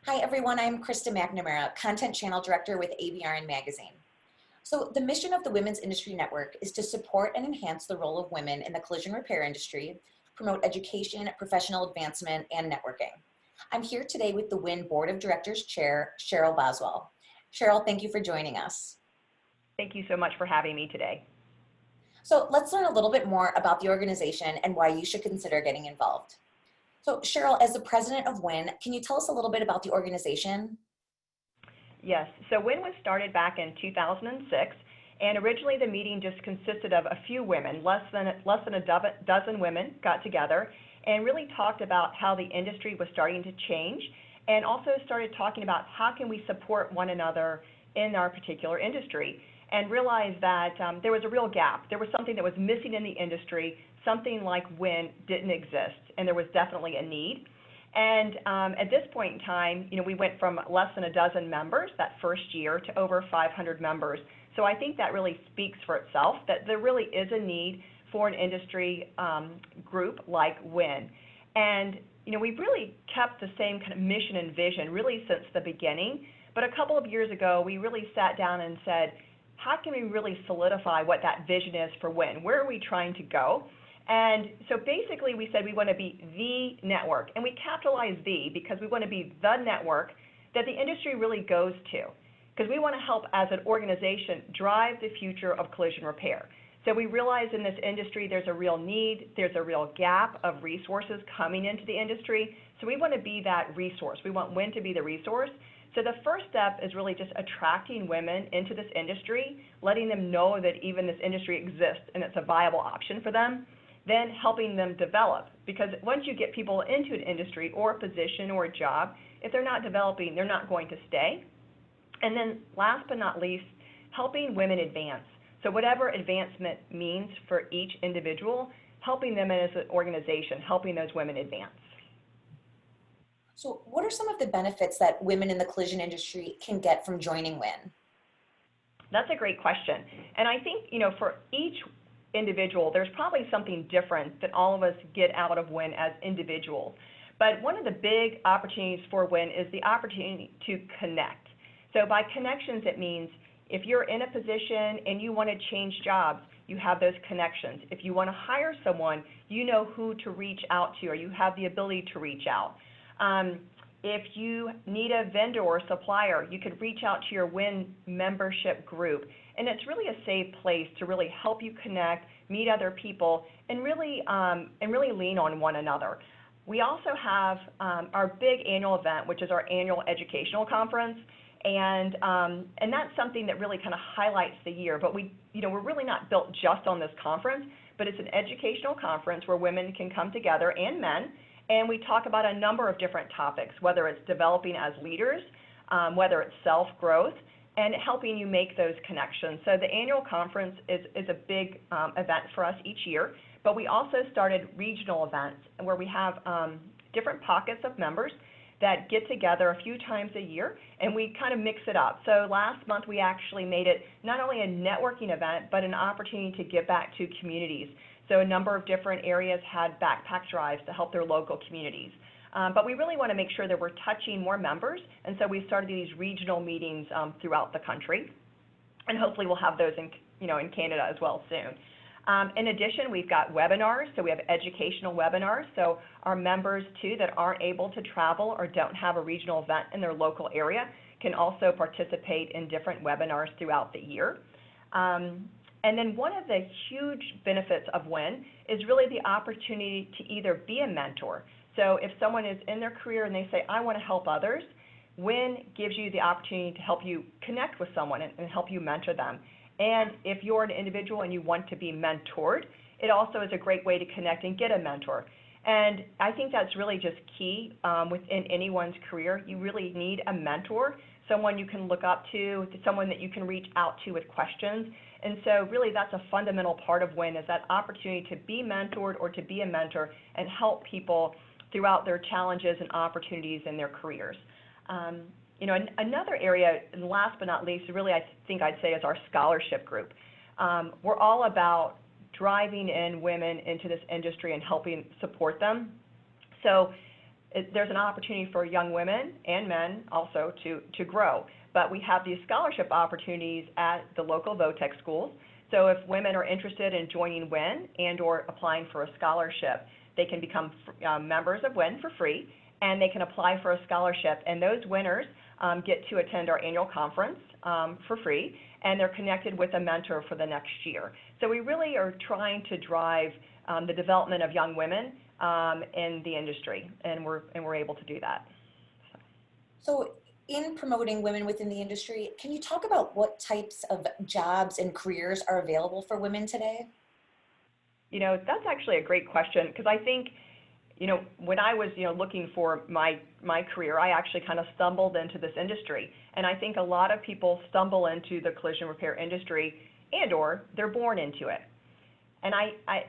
Hi everyone, I'm Krista McNamara, Content Channel Director with ABRN Magazine. So the mission of the Women's Industry Network is to support and enhance the role of women in the collision repair industry, promote education, professional advancement, and networking. I'm here today with the WIN Board of Directors Chair, Cheryl Boswell. Cheryl, thank you for joining us. Thank you so much for having me today. So let's learn a little bit more about the organization and why you should consider getting involved. So Cheryl, as the president of WIN, can you tell us a little bit about the organization? Yes, so WIN was started back in 2006, and originally the meeting just consisted of a few women, less than a dozen women got together and really talked about how the industry was starting to change, and also started talking about how can we support one another in our particular industry, and realized that there was a real gap. There was something that was missing in the industry, something like WIN didn't exist, and there was definitely a need. And at this point in time, we went from less than a dozen members that first year to over 500 members. So I think that really speaks for itself, that there really is a need for an industry group like WIN. And we've really kept the same kind of mission and vision really since the beginning. But a couple of years ago, we really sat down and said, how can we really solidify what that vision is for WIN? Where are we trying to go? And so basically we said we want to be the network, and we capitalize the because we want to be the network that the industry really goes to, because we want to help as an organization drive the future of collision repair. So we realize in this industry there's a real need, there's a real gap of resources coming into the industry, so we want to be that resource. We want WIN to be the resource. So the first step is really just attracting women into this industry, letting them know that even this industry exists and it's a viable option for them. Then helping them develop, because once you get people into an industry or a position or a job, if they're not developing, they're not going to stay. And then last but not least, helping women advance. So whatever advancement means for each individual, helping them as an organization, helping those women advance. So what are some of the benefits that women in the collision industry can get from joining WIN? That's a great question. And I think, for each individual, there's probably something different that all of us get out of WIN as individuals. But one of the big opportunities for WIN is the opportunity to connect. So by connections, it means if you're in a position and you want to change jobs, you have those connections. If you want to hire someone, you know who to reach out to, or you have the ability to reach out. If you need a vendor or supplier, you could reach out to your WIN membership group. And it's really a safe place to really help you connect, meet other people, and really lean on one another. We also have our big annual event, which is our annual educational conference, and that's something that really kind of highlights the year. But we're really not built just on this conference, but it's an educational conference where women can come together and men, and we talk about a number of different topics, whether it's developing as leaders, whether it's self-growth, and helping you make those connections. So the annual conference is a big event for us each year, but we also started regional events where we have different pockets of members that get together a few times a year, and we kind of mix it up. So last month we actually made it not only a networking event, but an opportunity to give back to communities. So a number of different areas had backpack drives to help their local communities. But we really want to make sure that we're touching more members, and so we started these regional meetings throughout the country, and hopefully we'll have those in Canada as well soon. In addition, we've got webinars, so we have educational webinars, so our members too that aren't able to travel or don't have a regional event in their local area can also participate in different webinars throughout the year. And then one of the huge benefits of WIN is really the opportunity to either be a mentor. So if someone is in their career and they say, I want to help others, WIN gives you the opportunity to help you connect with someone and help you mentor them. And if you're an individual and you want to be mentored, it also is a great way to connect and get a mentor. And I think that's really just key within anyone's career. You really need a mentor, someone you can look up to, someone that you can reach out to with questions. And so really that's a fundamental part of WIN, is that opportunity to be mentored or to be a mentor and help people throughout their challenges and opportunities in their careers. Another area, and last but not least, really I think I'd say is our scholarship group. We're all about driving in women into this industry and helping support them. So there's an opportunity for young women and men also to grow. But we have these scholarship opportunities at the local VOTEC schools. So if women are interested in joining WIN and or applying for a scholarship, they can become members of WIN for free, and they can apply for a scholarship. And those winners get to attend our annual conference for free, and they're connected with a mentor for the next year. So we really are trying to drive the development of young women in the industry, and we're able to do that. So in promoting women within the industry, can you talk about what types of jobs and careers are available for women today? You know, that's actually a great question, because I think, you know, when I was, looking for my career, I actually kind of stumbled into this industry. And I think a lot of people stumble into the collision repair industry and or they're born into it. And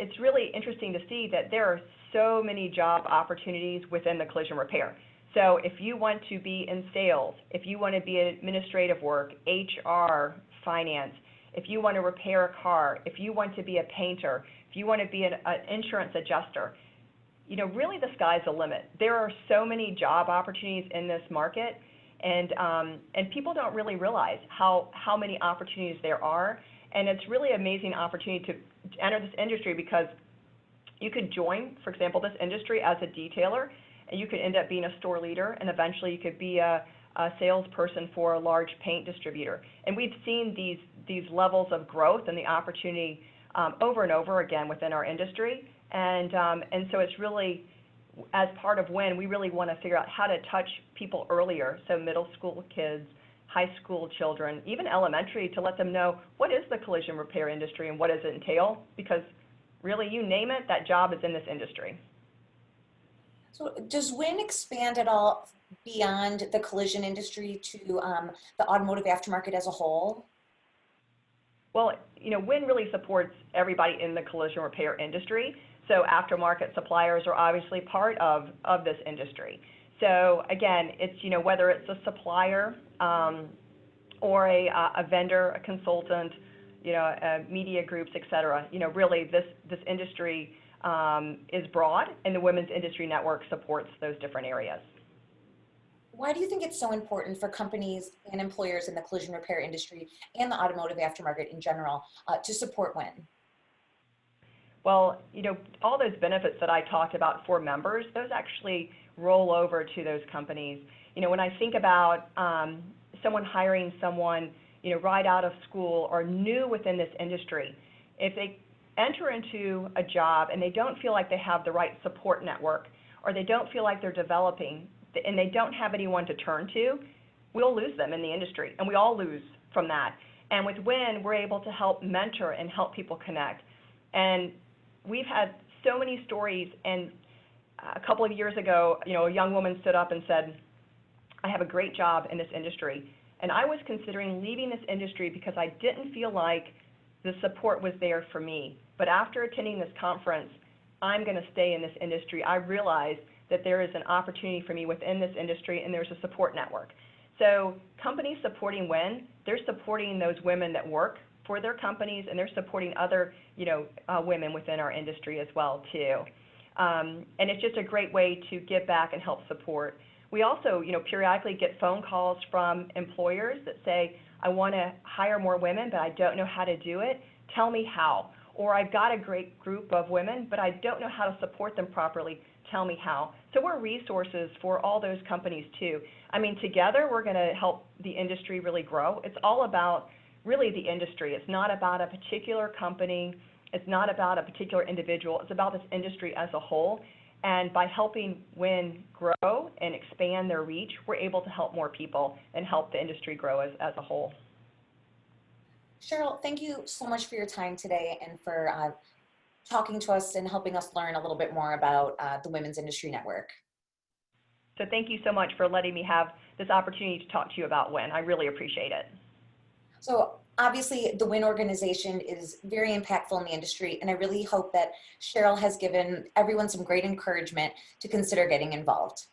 it's really interesting to see that there are so many job opportunities within the collision repair. So if you want to be in sales, if you want to be in administrative work, HR, finance, if you want to repair a car, if you want to be a painter, if you want to be an insurance adjuster, you know, really the sky's the limit. There are so many job opportunities in this market, and people don't really realize how many opportunities there are. And it's really an amazing opportunity to enter this industry, because you could join, for example, this industry as a detailer, and you could end up being a store leader, and eventually you could be a salesperson for a large paint distributor. And we've seen these levels of growth and the opportunity over and over again within our industry. And so it's really, as part of WIN, we really want to figure out how to touch people earlier, so middle school kids, high school children, even elementary, to let them know what is the collision repair industry and what does it entail, because really, you name it, that job is in this industry. So does WIN expand at all beyond the collision industry to the automotive aftermarket as a whole? Well, you know, WIN really supports everybody in the collision repair industry. So aftermarket suppliers are obviously part of this industry. So again, it's, you know, whether it's a supplier or a vendor, a consultant, you know, media groups, et cetera, you know, really this industry is broad, and the Women's Industry Network supports those different areas. Why do you think it's so important for companies and employers in the collision repair industry and the automotive aftermarket in general to support WIN? Well, you know, all those benefits that I talked about for members, those actually roll over to those companies. You know, when I think about someone hiring someone, you know, right out of school or new within this industry, if they enter into a job and they don't feel like they have the right support network, or they don't feel like they're developing, and they don't have anyone to turn to, we'll lose them in the industry, and we all lose from that. And with WIN, we're able to help mentor and help people connect. And we've had so many stories, and a couple of years ago, you know, a young woman stood up and said, I have a great job in this industry, and I was considering leaving this industry because I didn't feel like the support was there for me. But after attending this conference, I'm going to stay in this industry. I realized that there is an opportunity for me within this industry, and there's a support network. So companies supporting WIN, they're supporting those women that work for their companies, and they're supporting other, you know, women within our industry as well too. And it's just a great way to give back and help support. We also, you know, periodically get phone calls from employers that say, I want to hire more women, but I don't know how to do it. Tell me how. Or I've got a great group of women, but I don't know how to support them properly. Tell me how. So we're resources for all those companies too. I mean, together we're going to help the industry really grow. It's all about really the industry. It's not about a particular company. It's not about a particular individual. It's about this industry as a whole. And by helping WIN grow and expand their reach, we're able to help more people and help the industry grow as a whole. Cheryl, thank you so much for your time today and for talking to us and helping us learn a little bit more about the Women's Industry Network. So thank you so much for letting me have this opportunity to talk to you about WIN. I really appreciate it. So obviously the WIN organization is very impactful in the industry, and I really hope that Cheryl has given everyone some great encouragement to consider getting involved.